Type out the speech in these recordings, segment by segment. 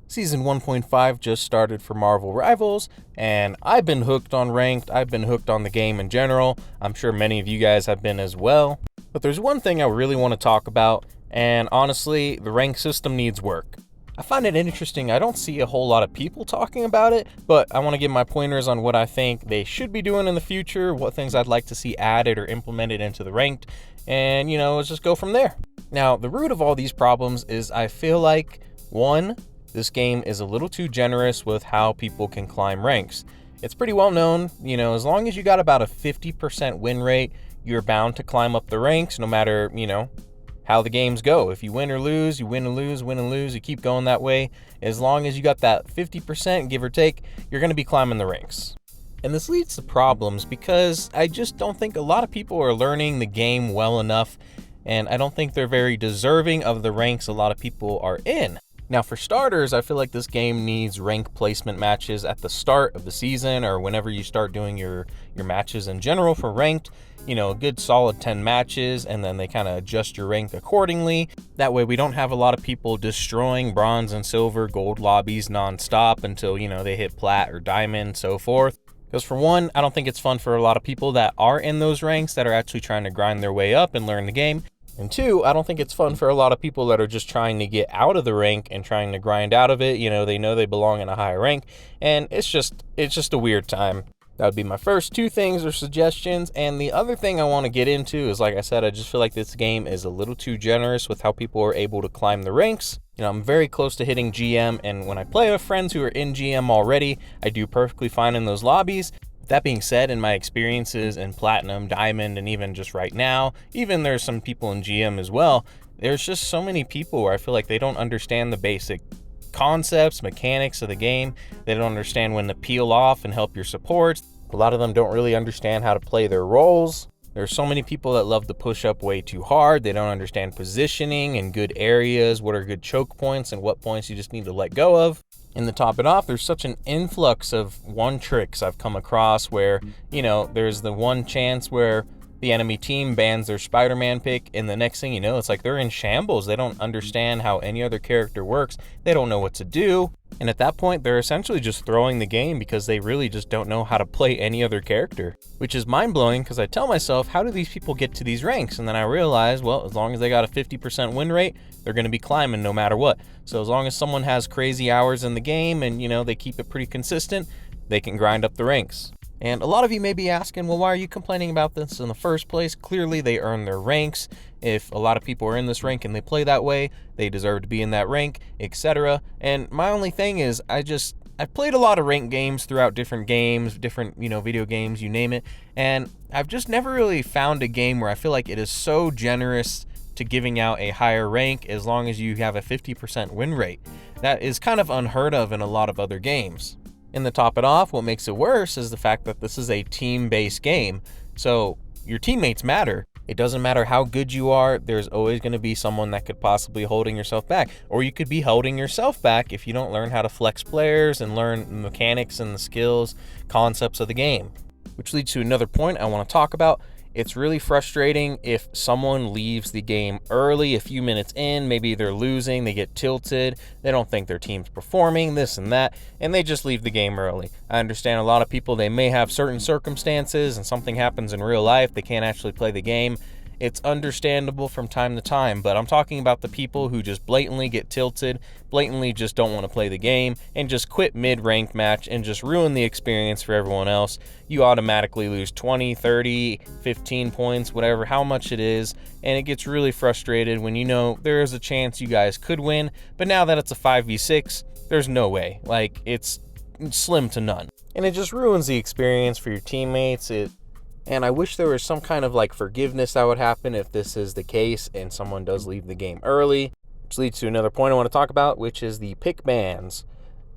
Season 1.5 just started for Marvel Rivals, and I've been hooked on Ranked. I've been hooked on the game in general. I'm sure many of you guys have been as well. But there's one thing I really want to talk about, and honestly, the rank system needs work. I find it interesting. I don't see a whole lot of people talking about it, but I want to give my pointers on what I think they should be doing in the future, what things I'd like to see added or implemented into the Ranked, and let's just go from there. Now, the root of all these problems is I feel like, one, this game is a little too generous with how people can climb ranks. It's pretty well known, as long as you got about a 50% win rate, you're bound to climb up the ranks no matter, how the games go. If you win or lose, you win and lose, win and lose, you keep going that way. As long as you got that 50%, give or take, you're going to be climbing the ranks. And this leads to problems because I just don't think a lot of people are learning the game well enough, and I don't think they're very deserving of the ranks a lot of people are in. Now, for starters, I feel like this game needs rank placement matches at the start of the season or whenever you start doing your matches in general for ranked. A good solid 10 matches, and then they kind of adjust your rank accordingly. That way we don't have a lot of people destroying bronze and silver, gold lobbies nonstop until, they hit plat or diamond, so forth. Because for one, I don't think it's fun for a lot of people that are in those ranks that are actually trying to grind their way up and learn the game. And two, I don't think it's fun for a lot of people that are just trying to get out of the rank and trying to grind out of it. They know they belong in a higher rank, and it's just a weird time. That would be my first two things or suggestions. And the other thing I want to get into is, like I said, I just feel like this game is a little too generous with how people are able to climb the ranks. I'm very close to hitting GM, and when I play with friends who are in GM already, I do perfectly fine in those lobbies. That being said, in my experiences in Platinum, Diamond, and even just right now, even there's some people in GM as well, there's just so many people where I feel like they don't understand the basic concepts, mechanics of the game. They don't understand when to peel off and help your supports. A lot of them don't really understand how to play their roles. There's so many people that love to push up way too hard. They don't understand positioning and good areas, what are good choke points and what points you just need to let go of. And to top it off, there's such an influx of one tricks I've come across where, there's the one chance where the enemy team bans their Spider-Man pick, and the next thing you know, it's like they're in shambles. They don't understand how any other character works. They don't know what to do. And at that point, they're essentially just throwing the game because they really just don't know how to play any other character, which is mind-blowing because I tell myself, how do these people get to these ranks? And then I realize, well, as long as they got a 50% win rate, they're going to be climbing no matter what. So as long as someone has crazy hours in the game and, they keep it pretty consistent, they can grind up the ranks. And a lot of you may be asking, well, why are you complaining about this in the first place? Clearly, they earn their ranks. If a lot of people are in this rank and they play that way, they deserve to be in that rank, etc. And my only thing is, I've played a lot of ranked games throughout different games, different, video games, you name it. And I've just never really found a game where I feel like it is so generous to giving out a higher rank as long as you have a 50% win rate. That is kind of unheard of in a lot of other games. And to top it off, what makes it worse is the fact that this is a team-based game. So your teammates matter. It doesn't matter how good you are, there's always going to be someone that could possibly holding yourself back. Or you could be holding yourself back if you don't learn how to flex players and learn the mechanics and the skills, concepts of the game. Which leads to another point I want to talk about. It's really frustrating if someone leaves the game early, a few minutes in, maybe they're losing, they get tilted, they don't think their team's performing, this and that, and they just leave the game early. I understand a lot of people, they may have certain circumstances and something happens in real life, they can't actually play the game. It's understandable from time to time, but I'm talking about the people who just blatantly get tilted, blatantly just don't want to play the game, and just quit mid-ranked match and just ruin the experience for everyone else. You automatically lose 20, 30, 15 points, whatever, how much it is, and it gets really frustrated when there is a chance you guys could win, but now that it's a 5v6, there's no way. Like, it's slim to none. And it just ruins the experience for your teammates. And I wish there was some kind of forgiveness that would happen if this is the case and someone does leave the game early. Which leads to another point I want to talk about, which is the pick bans.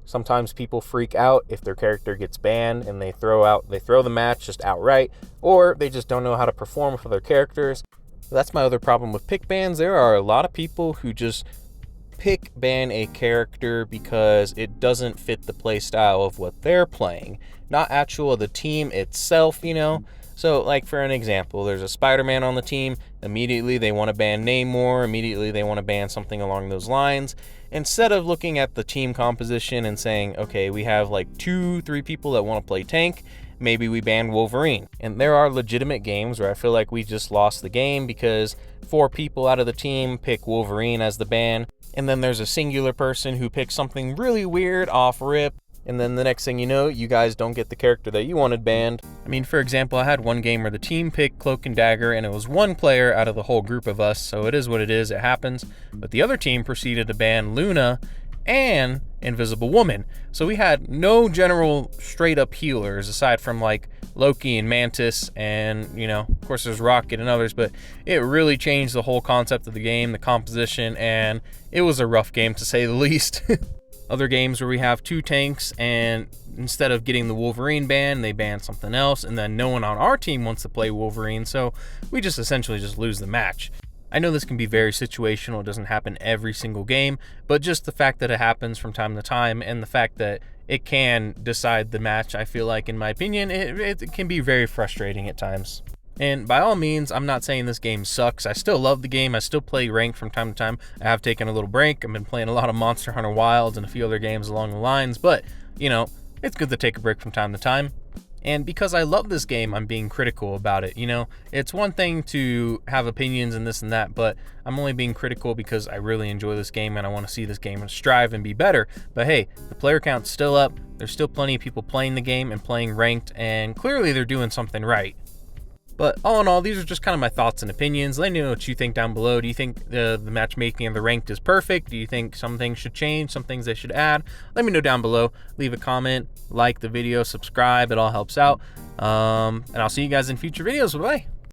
Sometimes people freak out if their character gets banned and they throw the match just outright, or they just don't know how to perform for their characters. That's my other problem with pick bans. There are a lot of people who just pick ban a character because it doesn't fit the play style of what they're playing, not the team itself, So, like for an example, there's a Spider-Man on the team. Immediately they want to ban Namor. Immediately they want to ban something along those lines. Instead of looking at the team composition and saying, okay, we have like 2-3 people that want to play tank, maybe we ban Wolverine. And there are legitimate games where I feel like we just lost the game because 4 people out of the team pick Wolverine as the ban. And then there's a singular person who picks something really weird off rip. And then the next thing you know, you guys don't get the character that you wanted banned. I mean, for example, I had one game where the team picked Cloak and Dagger, and it was one player out of the whole group of us, so it is what it is, it happens. But the other team proceeded to ban Luna and Invisible Woman. So we had no general straight up healers aside from like Loki and Mantis, and of course there's Rocket and others, but it really changed the whole concept of the game, the composition, and it was a rough game to say the least. Other games where we have 2 tanks, and instead of getting the Wolverine ban, they ban something else, and then no one on our team wants to play Wolverine, so we just essentially just lose the match. I know this can be very situational, it doesn't happen every single game, but just the fact that it happens from time to time, and the fact that it can decide the match, I feel like, in my opinion, it can be very frustrating at times. And by all means, I'm not saying this game sucks. I still love the game. I still play ranked from time to time. I have taken a little break. I've been playing a lot of Monster Hunter Wilds and a few other games along the lines, but, it's good to take a break from time to time. And because I love this game, I'm being critical about it. It's one thing to have opinions and this and that, but I'm only being critical because I really enjoy this game and I want to see this game strive and be better. But hey, the player count's still up. There's still plenty of people playing the game and playing ranked, and clearly they're doing something right. But all in all, these are just kind of my thoughts and opinions. Let me know what you think down below. Do you think the matchmaking of the ranked is perfect? Do you think some things should change, some things they should add? Let me know down below. Leave a comment, like the video, subscribe. It all helps out. And I'll see you guys in future videos. Bye-bye.